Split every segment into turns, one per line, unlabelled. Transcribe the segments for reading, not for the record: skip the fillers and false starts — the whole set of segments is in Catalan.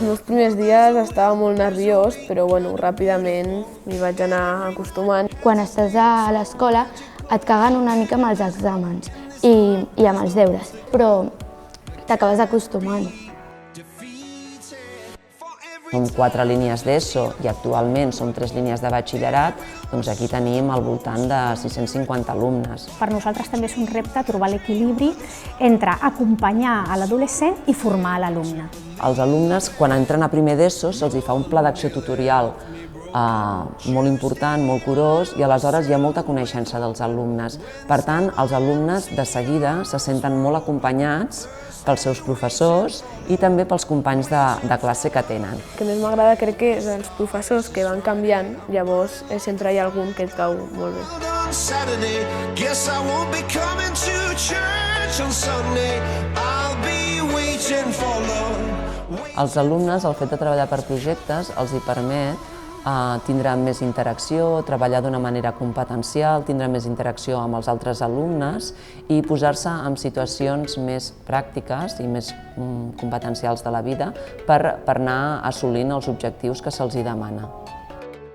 meus primers dies estava molt nerviós, però bueno, ràpidament m'hi vaig anar acostumant.
Quan estàs a l'escola et caguen una mica amb els exàmens i amb els deures, però t'acabes acostumant.
Som 4 línies d'ESO i actualment som 3 línies de batxillerat, doncs aquí tenim al voltant de 650 alumnes.
Per nosaltres també és un repte trobar l'equilibri entre acompanyar a l'adolescent i formar l'alumne.
Els alumnes, quan entren a primer d'ESO, se'ls fa un pla d'acció tutorial molt important, molt curós, i aleshores hi ha molta coneixença dels alumnes. Per tant, els alumnes de seguida se senten molt acompanyats pels seus professors i també pels companys de classe que tenen.
El que més m'agrada crec que és els professors que van canviant, llavors sempre hi ha algun que et cau molt bé.
Els alumnes, el fet de treballar per projectes, els hi permet tindrà més interacció, treballar d'una manera competencial, tindrà més interacció amb els altres alumnes i posar-se en situacions més pràctiques i més competencials de la vida per anar assolint els objectius que se'ls demana.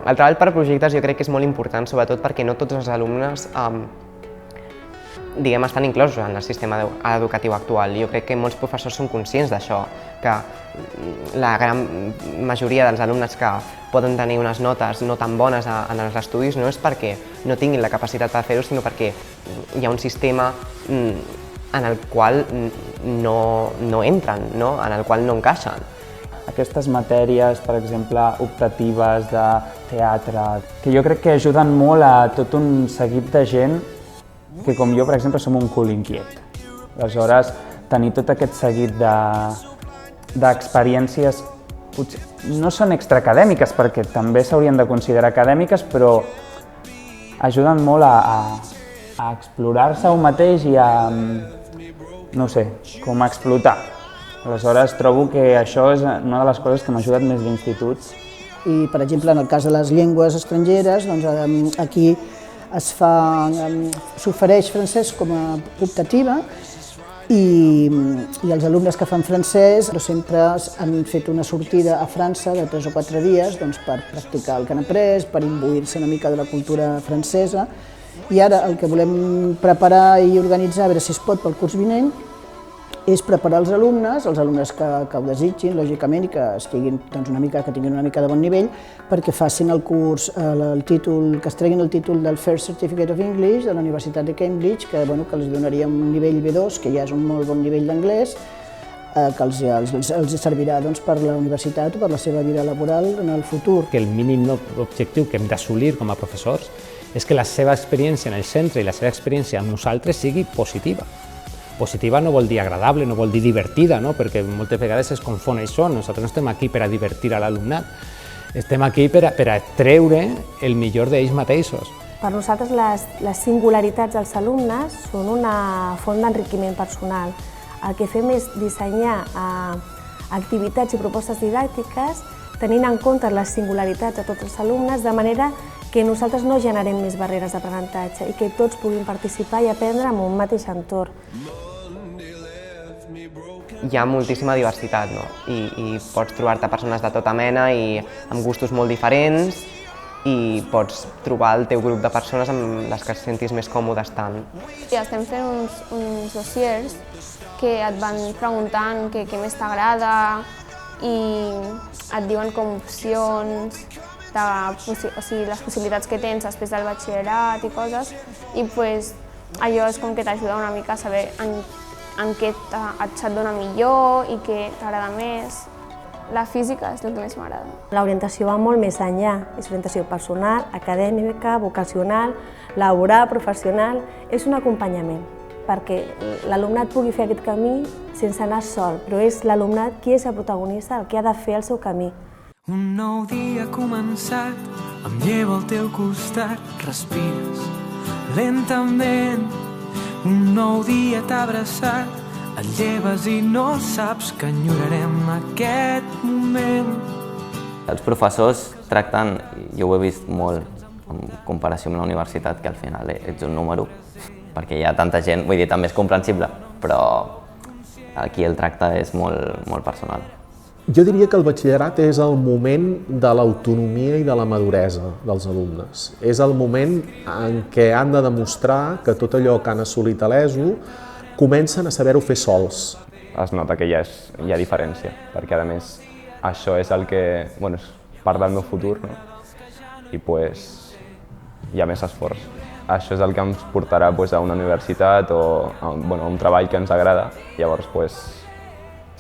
El treball per projectes jo crec que és molt important, sobretot perquè no tots els alumnes estan inclosos en el sistema educatiu actual. Jo crec que molts professors són conscients d'això, que la gran majoria dels alumnes que poden tenir unes notes no tan bones en els estudis no és perquè no tinguin la capacitat per fer-ho, sinó perquè hi ha un sistema en el qual no entren, en el qual no encaixen.
Aquestes matèries, per exemple, optatives de teatre, que jo crec que ajuden molt a tot un seguit de gent que, com jo, per exemple, som un cul inquiet. Aleshores, tenir tot aquest seguit d'experiències potser no són extraacadèmiques, perquè també s'haurien de considerar acadèmiques, però ajuden molt a explorar-se un mateix i a, no sé, com a explotar. Aleshores, trobo que això és una de les coses que m'ha ajudat més l'institut.
I, per exemple, en el cas de les llengües estrangeres, doncs, aquí s'ofereix francès com a optativa i els alumnes que fan francès sempre han fet una sortida a França de 3 o 4 dies per practicar el que han après, per imbuir-se una mica de la cultura francesa. I ara el que volem preparar i organitzar, a veure si es pot pel curs vinent, és preparar els alumnes que ho desitgin, lògicament, i que tinguin una mica de bon nivell, perquè facin el curs, que es treguin el títol del First Certificate of English de la Universitat de Cambridge, que els donaria un nivell B2, que ja és un molt bon nivell d'anglès, que els servirà per la universitat o per la seva vida laboral en el futur.
Que el mínim objectiu que hem d'assolir com a professors és que la seva experiència en el centre i la seva experiència amb nosaltres sigui positiva. Positiva no vol dir agradable, no vol dir divertida, perquè moltes vegades es confon això. Nosaltres no estem aquí per a divertir a l'alumnat, estem aquí per a treure el millor d'ells mateixos.
Per nosaltres les singularitats dels alumnes són una font d'enriquiment personal. El que fem és dissenyar activitats i propostes didàctiques tenint en compte les singularitats de tots els alumnes, de manera que nosaltres no generem més barreres d'aprenentatge i que tots puguin participar i aprendre en un mateix entorn.
Hi ha moltíssima diversitat, i pots trobar-te persones de tota mena i amb gustos molt diferents i pots trobar el teu grup de persones amb les que et sentis més còmode estant.
Estem fent uns dossiers que et van preguntant què més t'agrada i et diuen com opcions, les possibilitats que tens després del batxillerat i coses, i allò és com que t'ajuda una mica a saber en què se't dona millor i què t'agrada més. La física és el que més m'agrada.
L'orientació va molt més enllà, és orientació personal, acadèmica, vocacional, laboral, professional, és un acompanyament perquè l'alumnat pugui fer aquest camí sense anar sol, però és l'alumnat qui és el protagonista, el que ha de fer el seu camí.
Un nou dia ha començat, em llevo al teu costat, respires lentament. Un nou dia t'ha abraçat, et lleves i no saps que enyorarem aquest moment.
Els professors tracten, jo ho he vist molt en comparació amb la universitat, que al final ets un número, perquè hi ha tanta gent, vull dir, també és comprensible, però aquí el tracte és molt personal.
Jo diria que el batxillerat és el moment de l'autonomia i de la maduresa dels alumnes. És el moment en què han de demostrar que tot allò que han assolit a l'ESO comencen a saber-ho fer sols.
Es nota que hi ha diferència, perquè a més això és el que, bueno, és part del meu futur, no? I hi ha més esforç. Això és el que ens portarà a una universitat o a un treball que ens agrada, llavors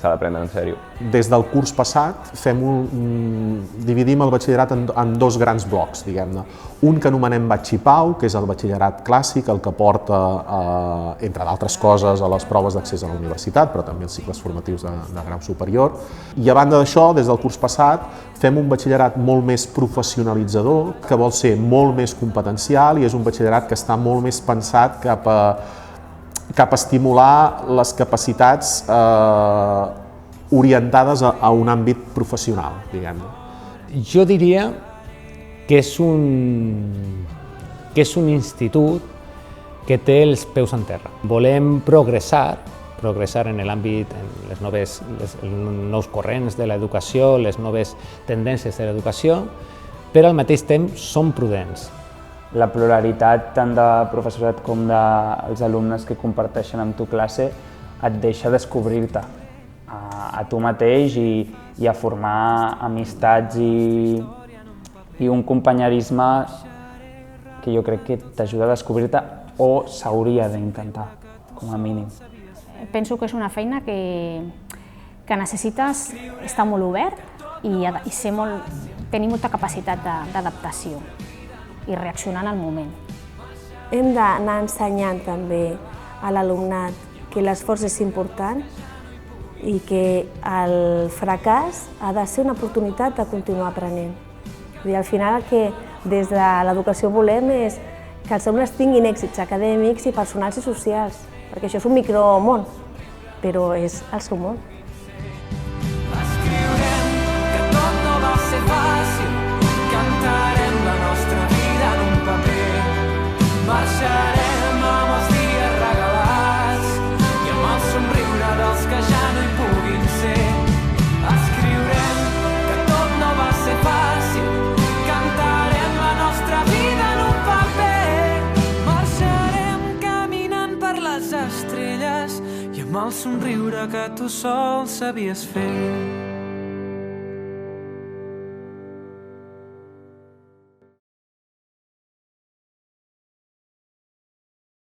s'ha de prendre en sèrio.
Des del curs passat dividim el batxillerat en dos grans blocs, diguem-ne. Un que anomenem Batxipau, que és el batxillerat clàssic, el que porta, entre d'altres coses, a les proves d'accés a la universitat, però també els cicles formatius de grau superior. I a banda d'això, des del curs passat, fem un batxillerat molt més professionalitzador, que vol ser molt més competencial i és un batxillerat que està molt més pensat cap a estimular les capacitats orientades a un àmbit professional, diguem-ne.
Jo diria que és un institut que té els peus en terra. Volem progressar en l'àmbit, en els nous corrents de l'educació, les noves tendències de l'educació, però al mateix temps som prudents.
La pluralitat tant de professorat com dels alumnes que comparteixen amb tu classe et deixa descobrir-te a tu mateix i a formar amistats i un companyerisme que jo crec que t'ajuda a descobrir-te o s'hauria d'intentar, com a mínim.
Penso que és una feina que necessites estar molt obert i tenir molta capacitat d'adaptació i reaccionar en el moment.
Hem d'anar ensenyant també a l'alumnat que l'esforç és important i que el fracàs ha de ser una oportunitat de continuar aprenent. Al final el que des de l'educació volem és que els alumnes tinguin èxits acadèmics i personals i socials, perquè això és un micromón, però és el seu món.
Escriurem que tot no va ser fàcil, cantarem la nostra vida en un paper, marxarem amb els dies regalats i amb el somriure dels que ja no hi puguin ser. Escriurem que tot no va ser fàcil, cantarem la nostra vida en un paper, marxarem caminant per les estrelles i amb el somriure que tu sol sabies fer.